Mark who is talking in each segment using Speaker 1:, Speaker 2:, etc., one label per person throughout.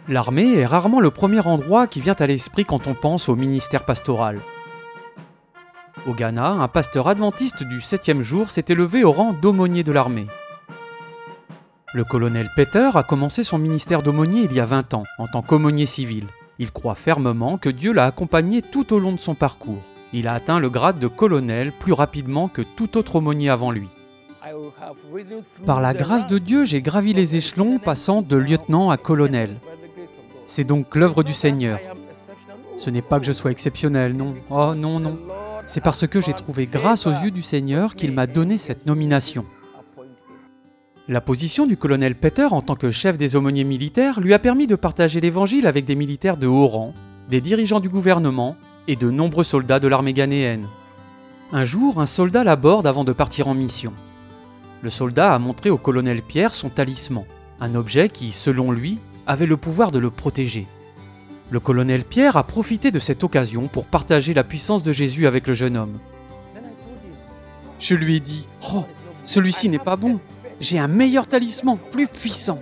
Speaker 1: L'armée est rarement le premier endroit qui vient à l'esprit quand on pense au ministère pastoral. Au Ghana, un pasteur adventiste du 7e jour s'est élevé au rang d'aumônier de l'armée. Le colonel Peter a commencé son ministère d'aumônier il y a 20 ans, en tant qu'aumônier civil. Il croit fermement que Dieu l'a accompagné tout au long de son parcours. Il a atteint le grade de colonel plus rapidement que tout autre aumônier avant lui. Par la grâce de Dieu, j'ai gravi les échelons, passant de lieutenant à colonel. C'est donc l'œuvre du Seigneur. Ce n'est pas que je sois exceptionnel, non. Oh non, non. C'est parce que j'ai trouvé grâce aux yeux du Seigneur qu'il m'a donné cette nomination. La position du colonel Peter en tant que chef des aumôniers militaires lui a permis de partager l'évangile avec des militaires de haut rang, des dirigeants du gouvernement et de nombreux soldats de l'armée ghanéenne. Un jour, un soldat l'aborde avant de partir en mission. Le soldat a montré au colonel Pierre son talisman, un objet qui, selon lui, avait le pouvoir de le protéger. Le colonel Pierre a profité de cette occasion pour partager la puissance de Jésus avec le jeune homme. Je lui ai dit « Oh, celui-ci n'est pas bon, j'ai un meilleur talisman, plus puissant !»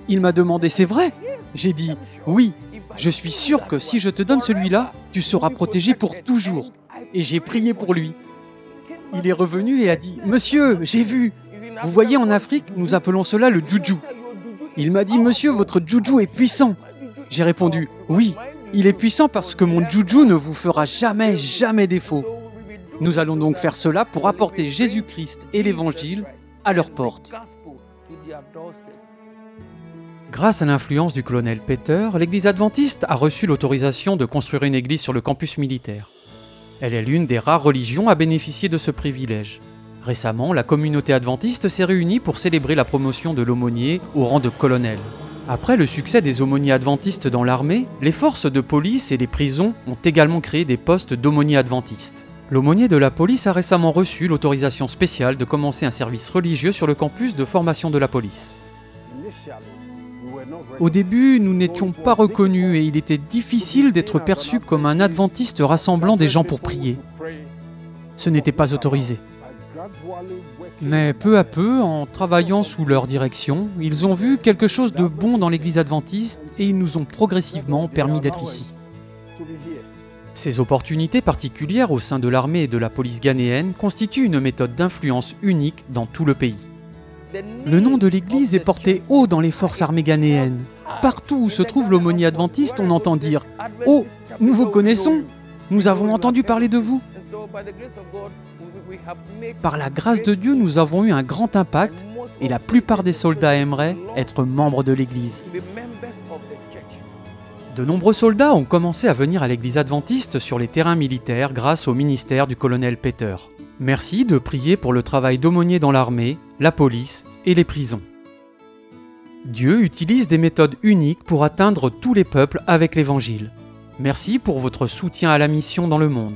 Speaker 1: Il m'a demandé « C'est vrai ?» J'ai dit « Oui, je suis sûr que si je te donne celui-là, tu seras protégé pour toujours. » Et j'ai prié pour lui. Il est revenu et a dit « Monsieur, j'ai vu. Vous voyez, en Afrique, nous appelons cela le juju. » Il m'a dit « Monsieur, votre juju est puissant. » J'ai répondu « Oui, il est puissant parce que mon juju ne vous fera jamais, jamais défaut. Nous allons donc faire cela pour apporter Jésus-Christ et l'Évangile à leur porte. » Grâce à l'influence du colonel Peter, l'église adventiste a reçu l'autorisation de construire une église sur le campus militaire. Elle est l'une des rares religions à bénéficier de ce privilège. Récemment, la communauté adventiste s'est réunie pour célébrer la promotion de l'aumônier au rang de colonel. Après le succès des aumôniers adventistes dans l'armée, les forces de police et les prisons ont également créé des postes d'aumôniers adventistes. L'aumônier de la police a récemment reçu l'autorisation spéciale de commencer un service religieux sur le campus de formation de la police. Au début, nous n'étions pas reconnus et il était difficile d'être perçu comme un adventiste rassemblant des gens pour prier. Ce n'était pas autorisé. Mais peu à peu, en travaillant sous leur direction, ils ont vu quelque chose de bon dans l'église adventiste et ils nous ont progressivement permis d'être ici. Ces opportunités particulières au sein de l'armée et de la police ghanéenne constituent une méthode d'influence unique dans tout le pays. Le nom de l'église est porté haut dans les forces armées ghanéennes. Partout où se trouve l'aumônier adventiste, on entend dire « Oh, nous vous connaissons, nous avons entendu parler de vous ». Par la grâce de Dieu, nous avons eu un grand impact et la plupart des soldats aimeraient être membres de l'église. De nombreux soldats ont commencé à venir à l'église adventiste sur les terrains militaires grâce au ministère du colonel Peter. Merci de prier pour le travail d'aumônier dans l'armée, la police et les prisons. Dieu utilise des méthodes uniques pour atteindre tous les peuples avec l'Évangile. Merci pour votre soutien à la mission dans le monde.